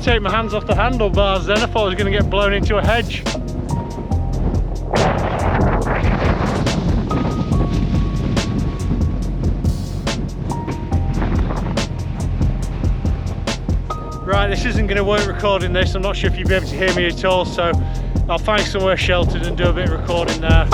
to take my hands off the handlebars then. I thought I was going to get blown into a hedge. Right, this isn't going to work recording this. I'm not sure if you'll be able to hear me at all, so I'll find somewhere sheltered and do a bit of recording there.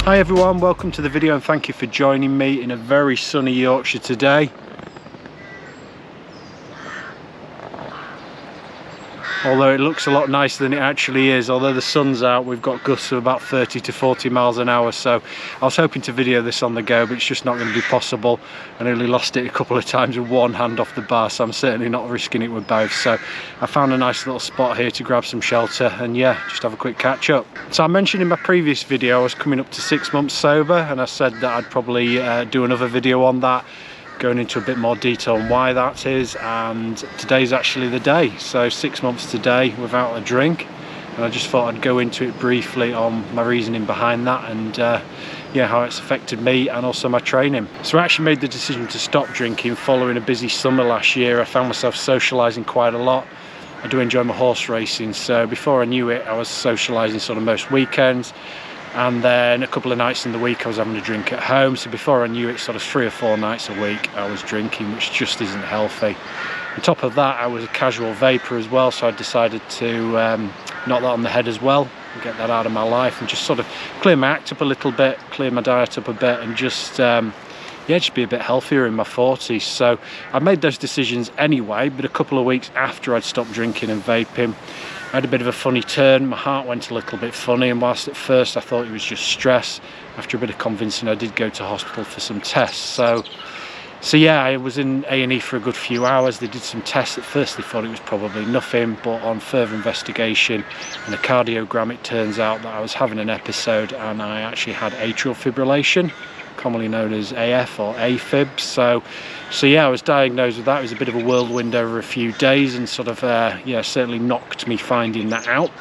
Hi everyone, welcome to the video and thank you for joining me in a very sunny Yorkshire today. Although it looks a lot nicer than it actually is, although the sun's out, we've got gusts of about 30 to 40 miles an hour, so I was hoping to video this on the go, but it's just not going to be possible. I nearly lost it a couple of times with one hand off the bar, so I'm certainly not risking it with both. So I found a nice little spot here to grab some shelter and yeah, just have a quick catch up. So I mentioned in my previous video I was coming up to 6 months sober, and I said that I'd probably do another video on that, going into a bit more detail on why that is, and today's actually the day. So 6 months today without a drink, and I just thought I'd go into it briefly on my reasoning behind that and yeah, how it's affected me and also my training. So I actually made the decision to stop drinking following a busy summer last year. I found myself socialising quite a lot. I do enjoy my horse racing, so before I knew it I was socialising sort of most weekends, and then a couple of nights in the week I was having a drink at home. So before I knew it, sort of 3 or 4 nights a week I was drinking, which just isn't healthy. On top of that, I was a casual vapor as well, so I decided to knock that on the head as well and get that out of my life and just sort of clear my act up a little bit, clear my diet up a bit, and just yeah, just be a bit healthier in my 40s. So I made those decisions anyway, but a couple of weeks after I'd stopped drinking and vaping, I had a bit of a funny turn. My heart went a little bit funny, and whilst at first I thought it was just stress, after a bit of convincing I did go to hospital for some tests. So yeah, I was in A&E for a good few hours. They did some tests. At first they thought it was probably nothing, but on further investigation and a cardiogram, it turns out that I was having an episode and I actually had atrial fibrillation, commonly known as AF or AFib. So yeah, I was diagnosed with that. It was a bit of a whirlwind over a few days, and sort of yeah, certainly knocked me finding that out.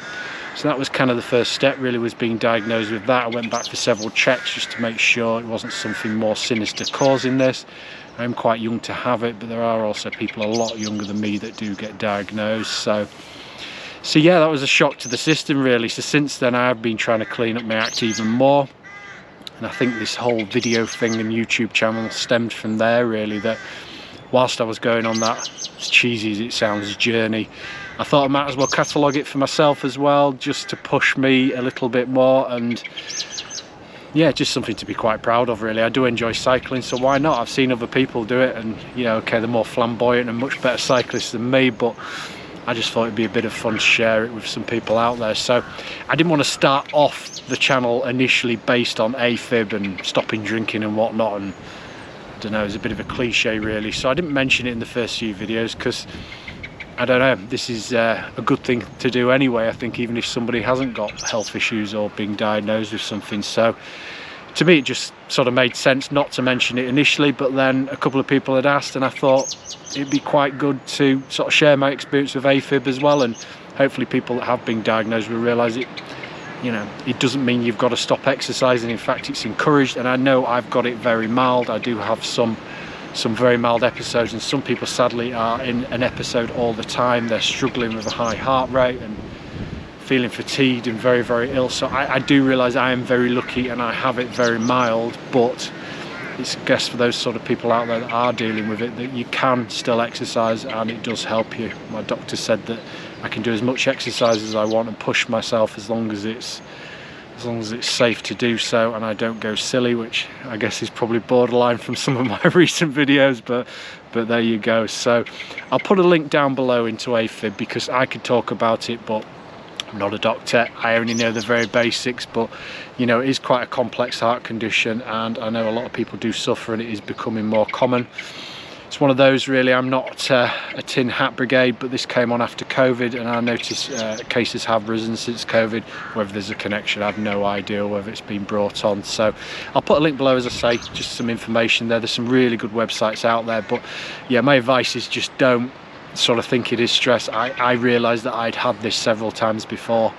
So that was kind of the first step, really, was being diagnosed with that. I went back for several checks just to make sure it wasn't something more sinister causing this. I'm quite young to have it, but there are also people a lot younger than me that do get diagnosed. So yeah, that was a shock to the system, really. So since then I have been trying to clean up my act even more. And I think this whole video thing and YouTube channel stemmed from there, really, that whilst I was going on that, as cheesy as it sounds, journey, I thought I might as well catalogue it for myself as well, just to push me a little bit more, and yeah, just something to be quite proud of, really. I do enjoy cycling, so why not? I've seen other people do it, and you know, okay, they're more flamboyant and much better cyclists than me, but I just thought it'd be a bit of fun to share it with some people out there. So I didn't want to start off the channel initially based on AFib and stopping drinking and whatnot, and I don't know, it's a bit of a cliche, really. So I didn't mention it in the first few videos because I don't know, this is a good thing to do anyway, I think, even if somebody hasn't got health issues or being diagnosed with something. So to me it just sort of made sense not to mention it initially, but then a couple of people had asked and I thought it'd be quite good to sort of share my experience with AFib as well, and hopefully people that have been diagnosed will realise it, you know, it doesn't mean you've got to stop exercising. In fact, it's encouraged, and I know I've got it very mild. I do have some very mild episodes, and some people sadly are in an episode all the time. They're struggling with a high heart rate and feeling fatigued and very, very ill. So I do realise I am very lucky and I have it very mild, but it's, I guess, for those sort of people out there that are dealing with it, that you can still exercise and it does help you. My doctor said that I can do as much exercise as I want and push myself as long as it's safe to do so and I don't go silly, which I guess is probably borderline from some of my recent videos, but there you go. So I'll put a link down below into AFib because I could talk about it, but I'm not a doctor. I only know the very basics, but you know, it is quite a complex heart condition and I know a lot of people do suffer and it is becoming more common. It's one of those, really. I'm not a tin hat brigade, but this came on after COVID and I noticed cases have risen since COVID. Whether there's a connection, I have no idea, whether it's been brought on. So I'll put a link below, as I say, just some information there. There's some really good websites out there, but yeah, my advice is just don't sort of think it is stress. I realised that I'd had this several times before,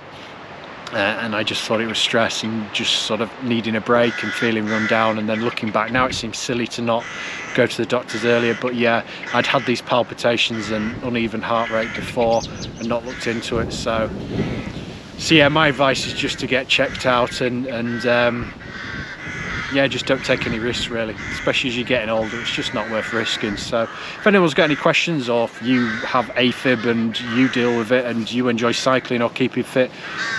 and I just thought it was stress and just sort of needing a break and feeling run down. And then looking back now, it seems silly to not go to the doctors earlier, but yeah, I'd had these palpitations and uneven heart rate before and not looked into it. So yeah, my advice is just to get checked out, and yeah, just don't take any risks really, especially as you're getting older. It's just not worth risking. So if anyone's got any questions, or if you have AFib and you deal with it and you enjoy cycling or keeping fit,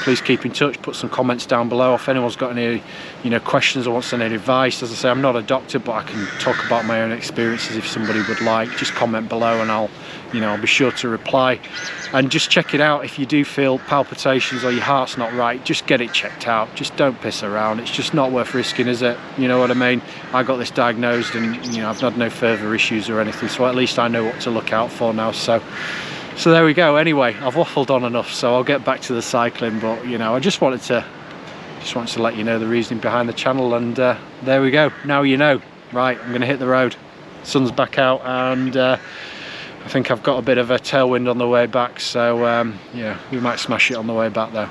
please keep in touch, put some comments down below. If anyone's got any questions or wants any advice, as I say, I'm not a doctor, but I can talk about my own experiences if somebody would like. Just comment below and I'll be sure to reply. And just check it out. If you do feel palpitations or your heart's not right, just get it checked out. Just don't piss around. It's just not worth risking, is it? You know what I mean? I got this diagnosed and I've had no further issues or anything, so at least I know what to look out for now. So there we go. Anyway, I've waffled on enough, so I'll get back to the cycling. But I just wanted to let you know the reasoning behind the channel, and there we go. Now you know. Right, I'm gonna hit the road. Sun's back out, and I think I've got a bit of a tailwind on the way back, so yeah, we might smash it on the way back though.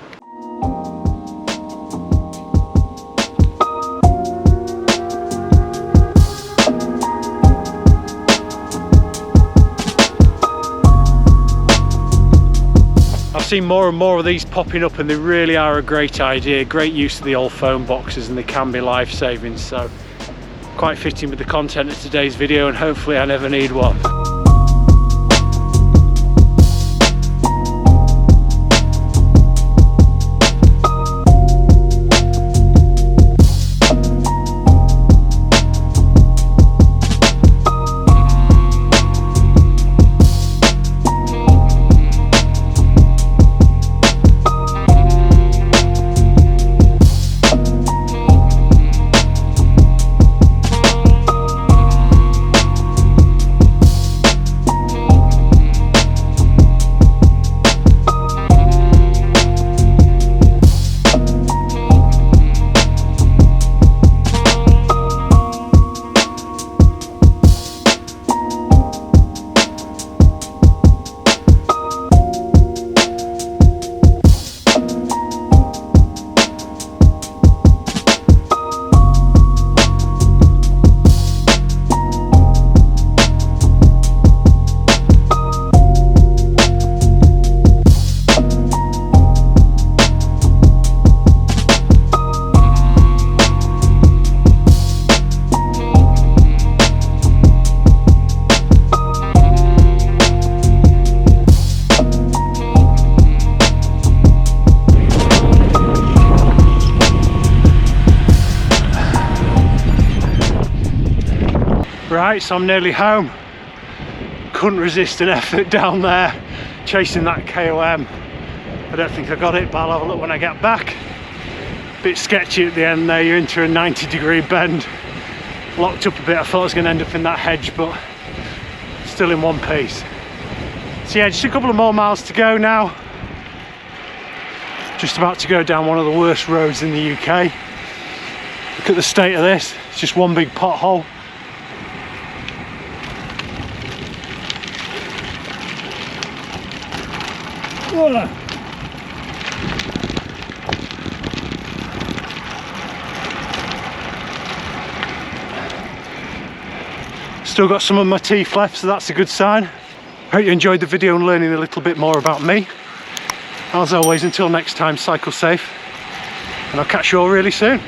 I've seen more and more of these popping up, and they really are a great idea. Great use of the old phone boxes, and they can be life-saving, so quite fitting with the content of today's video, and hopefully I never need one. Right, so I'm nearly home. Couldn't resist an effort down there chasing that KOM. I don't think I got it, but I'll have a look when I get back. Bit sketchy at the end there. You're into a 90-degree bend, locked up a bit. I thought I was going to end up in that hedge, but still in one piece. So yeah, just a couple of more miles to go now. Just about to go down one of the worst roads in the UK. Look at the state of this. It's just one big pothole. Whoa. Still got some of my teeth left, so that's a good sign. Hope you enjoyed the video and learning a little bit more about me. As always, until next time, cycle safe, and I'll catch you all really soon.